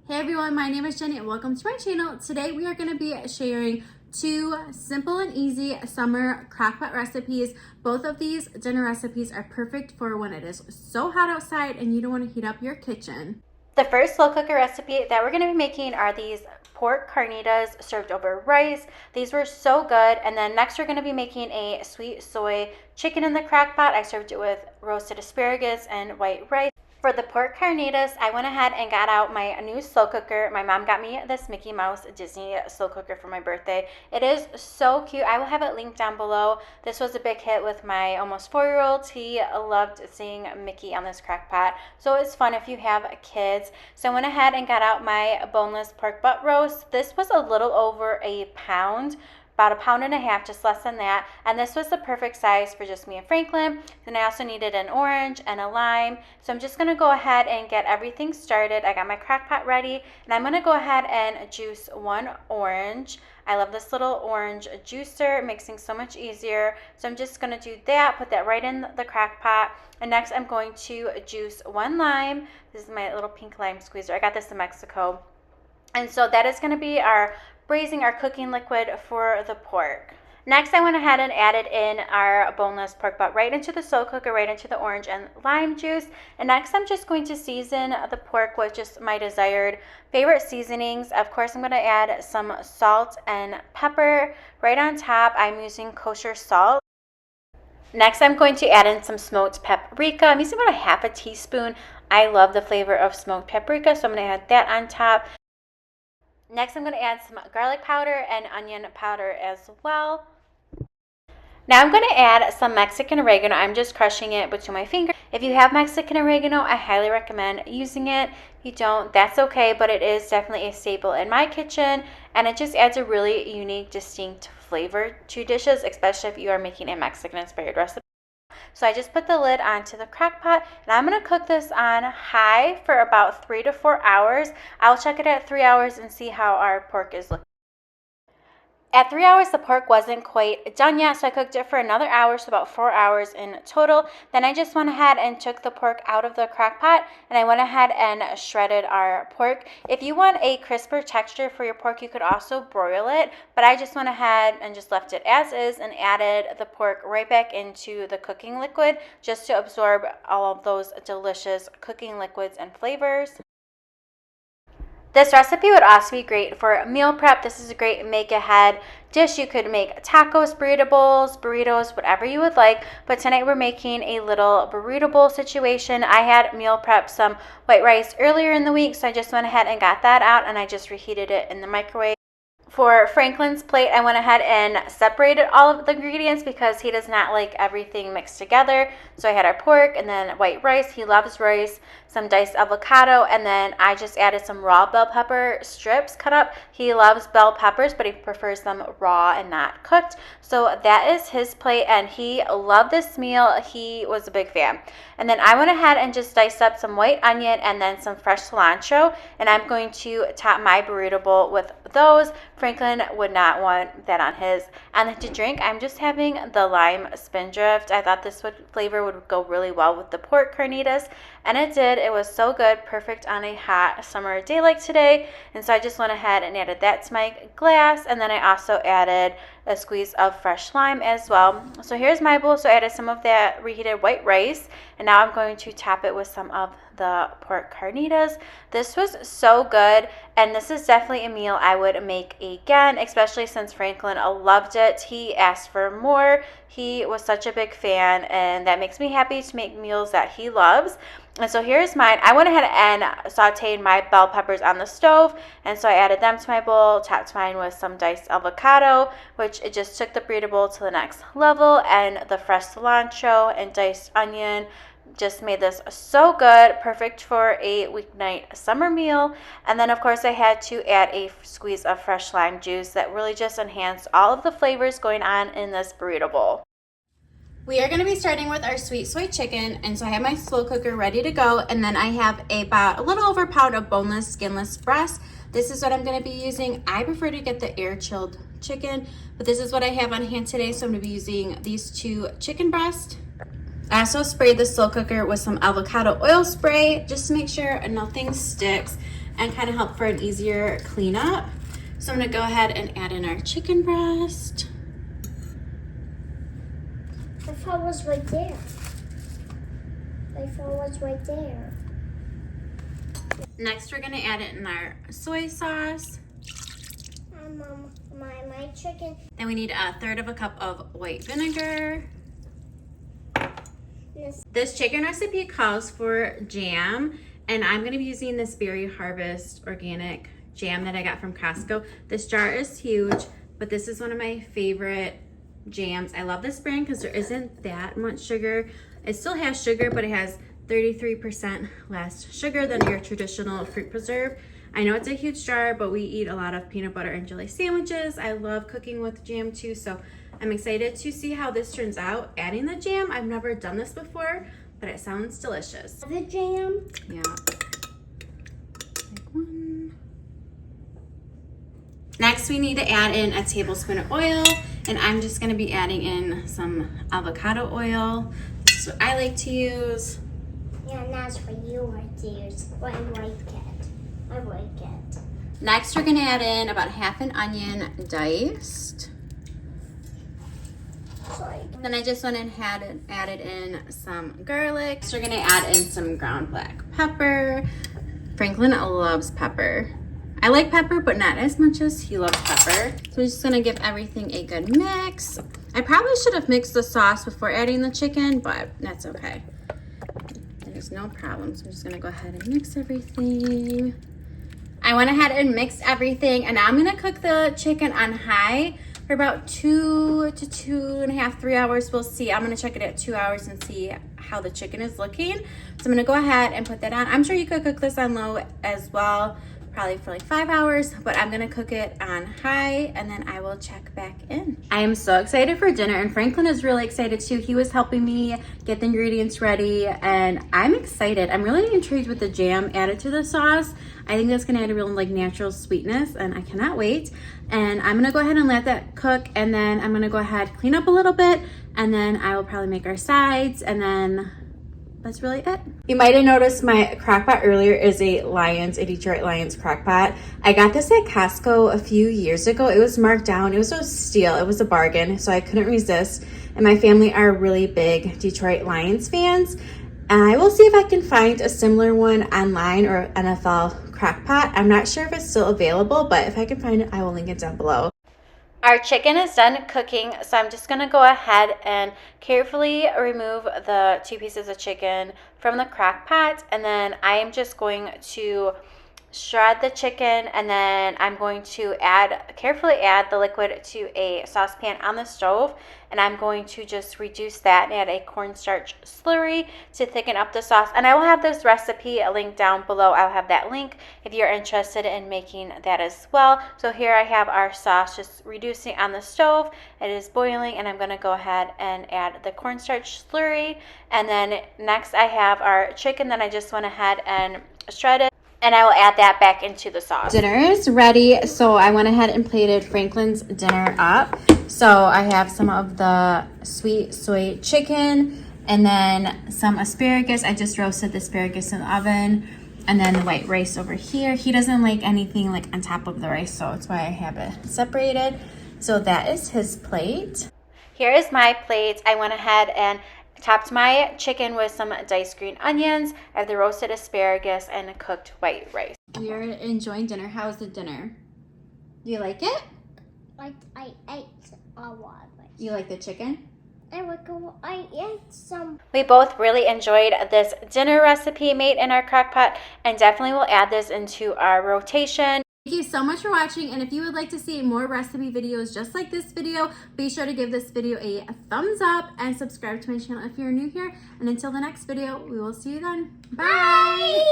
Hey everyone, my name is Jenny and welcome to my channel. Today we are going to be sharing two simple and easy summer crock-pot recipes. Both of these dinner recipes are perfect for when it is so hot outside and you don't want to heat up your kitchen. The first slow cooker recipe that we're going to be making are these pork carnitas served over rice. These were so good. And then next we're going to be making a sweet soy chicken in the crock pot. I served it with roasted asparagus and white rice. For the pork carnitas, I went ahead and got out my new slow cooker. My mom got me this Mickey Mouse Disney slow cooker for my birthday. It is so cute. I will have it linked down below. This was a big hit with my almost 4-year-old. He loved seeing Mickey on this crock pot. So it's fun if you have kids. So I went ahead and got out my boneless pork butt roast. This was a little over a pound. About 1.5 pounds, just less than that. And this was the perfect size for just me and Franklin. Then I also needed an orange and a lime. So I'm just gonna go ahead and get everything started. I got my crock pot ready and I'm gonna go ahead and juice 1 orange. I love this little orange juicer. It makes things so much easier. So I'm just gonna do that, put that right in the crock pot. And next I'm going to juice 1 lime. This is my little pink lime squeezer. I got this in Mexico. And so that is gonna be our braising, our cooking liquid for the pork. Next, I went ahead and added in our boneless pork butt right into the slow cooker, right into the orange and lime juice. And next, I'm just going to season the pork with just my desired favorite seasonings. Of course, I'm going to add some salt and pepper right on top. I'm using kosher salt. Next, I'm going to add in some smoked paprika. I'm using about 1/2 teaspoon. I love the flavor of smoked paprika, so I'm going to add that on top. Next, I'm going to add some garlic powder and onion powder as well. Now I'm going to add some Mexican oregano. I'm just crushing it between my fingers. If you have Mexican oregano, I highly recommend using it. If you don't, that's okay, but it is definitely a staple in my kitchen, and it just adds a really unique, distinct flavor to dishes, especially if you are making a Mexican-inspired recipe. So I just put the lid onto the crock pot and I'm going to cook this on high for about 3 to 4 hours. I'll check it at 3 hours and see how our pork is looking. At 3 hours, the pork wasn't quite done yet, so I cooked it for another hour, so about 4 hours in total. Then I just went ahead and took the pork out of the crock pot, and I went ahead and shredded our pork. If you want a crisper texture for your pork, you could also broil it, but I just went ahead and just left it as is and added the pork right back into the cooking liquid just to absorb all of those delicious cooking liquids and flavors. This recipe would also be great for meal prep. This is a great make-ahead dish. You could make tacos, burrito bowls, burritos, whatever you would like. But tonight we're making a little burrito bowl situation. I had meal prep some white rice earlier in the week, so I just went ahead and got that out and I just reheated it in the microwave. For Franklin's plate, I went ahead and separated all of the ingredients because he does not like everything mixed together. So I had our pork and then white rice. He loves rice, some diced avocado, and then I just added some raw bell pepper strips cut up. He loves bell peppers, but he prefers them raw and not cooked. So that is his plate, and he loved this meal. He was a big fan. And then I went ahead and just diced up some white onion and then some fresh cilantro, and I'm going to top my burrito bowl with those. Franklin would not want that on his. And then to drink, I'm just having the lime spindrift. I thought this flavor would go really well with the pork carnitas, and it did. It was so good, perfect on a hot summer day like today. And so I just went ahead and added that to my glass, and then I also added a squeeze of fresh lime as well. So here's my bowl. So I added some of that reheated white rice, and now I'm going to top it with some of the pork carnitas. This was so good, and this is definitely a meal I would make again, especially since Franklin loved it. He asked for more. He was such a big fan, and that makes me happy to make meals that he loves. And so here's mine. I went ahead and sauteed my bell peppers on the stove, and so I added them to my bowl, topped mine with some diced avocado, which it just took the burrito bowl to the next level, and the fresh cilantro and diced onion just made this so good, perfect for a weeknight summer meal. And then of course I had to add a squeeze of fresh lime juice that really just enhanced all of the flavors going on in this burrito bowl. We are going to be starting with our sweet soy chicken, and so I have my slow cooker ready to go, and then I have about a little over a pound of boneless, skinless breast. This is what I'm going to be using. I prefer to get the air chilled chicken, but this is what I have on hand today, so I'm going to be using these 2 chicken breasts. I also sprayed the slow cooker with some avocado oil spray just to make sure nothing sticks. and kind of help for an easier cleanup. So I'm gonna go ahead and add in our chicken breast. I thought it was right there. I thought it was right there. Next, we're gonna add it in our soy sauce. My chicken. Then we need 1/3 cup of white vinegar. This chicken recipe calls for jam, and I'm gonna be using this Berry Harvest organic jam that I got from Costco. This jar is huge, but this is one of my favorite jams. I love this brand because there isn't that much sugar. It still has sugar, but it has 33% less sugar than your traditional fruit preserve. I know it's a huge jar, but we eat a lot of peanut butter and jelly sandwiches. I love cooking with jam too, so I'm excited to see how this turns out. Adding the jam, I've never done this before, but it sounds delicious. The jam? Yeah. Like one. Next, we need to add in a tablespoon of oil, and I'm just gonna be adding in some avocado oil. This is what I like to use. Yeah, and that's what you like to use, but I like it. I like it. Next, we're gonna add in about half an onion diced. Sorry. Then I just went and added in some garlic. So we're gonna add in some ground black pepper. Franklin loves pepper. I like pepper, but not as much as he loves pepper. So we're just gonna give everything a good mix. I probably should have mixed the sauce before adding the chicken, but that's okay. There's no problem. So I'm just gonna go ahead and mix everything. I went ahead and mixed everything, and now I'm gonna cook the chicken on high for about 2 to 2.5, 3 hours. We'll see. I'm gonna check it at 2 hours and see how the chicken is looking. So I'm gonna go ahead and put that on. I'm sure you could cook this on low as well, probably for like 5 hours, but I'm gonna cook it on high and then I will check back in. I am so excited for dinner, and Franklin is really excited too. He was helping me get the ingredients ready, and I'm excited. I'm really intrigued with the jam added to the sauce. I think that's gonna add a real like natural sweetness, and I cannot wait. And I'm gonna go ahead and let that cook, and then I'm gonna go ahead, clean up a little bit, and then I will probably make our sides, and then that's really it. You might have noticed my crock pot earlier is a Detroit Lions crock pot. I got this at Costco a few years ago. It was marked down. It was a steal. It was a bargain, so I couldn't resist. And my family are really big Detroit Lions fans. And I will see if I can find a similar one online or NFL crock pot. I'm not sure if it's still available, but if I can find it, I will link it down below. Our chicken is done cooking, so I'm just going to go ahead and carefully remove the 2 pieces of chicken from the crock pot, and then I am just going to shred the chicken, and then I'm going to carefully add the liquid to a saucepan on the stove, and I'm going to just reduce that and add a cornstarch slurry to thicken up the sauce. And I will have this recipe linked down below. I'll have that link if you're interested in making that as well. So here I have our sauce just reducing on the stove. It is boiling, and I'm going to go ahead and add the cornstarch slurry. And then next I have our chicken that I just went ahead and shredded, and I will add that back into the sauce. Dinner is ready, so I went ahead and plated Franklin's dinner up. So I have some of the sweet soy chicken, and then some asparagus. I just roasted the asparagus in the oven, and then the white rice over here. He doesn't like anything like on top of the rice, so that's why I have it separated. So that is his plate. Here is my plate. I went ahead and topped my chicken with some diced green onions. I have the roasted asparagus and cooked white rice. We are enjoying dinner. How's the dinner? Do you like it? I ate a lot of it. You like the chicken? I ate some. We both really enjoyed this dinner recipe made in our crock pot, and definitely will add this into our rotation. Thank you so much for watching, and if you would like to see more recipe videos just like this video, be sure to give this video a thumbs up and subscribe to my channel if you're new here. And until the next video, we will see you then. Bye!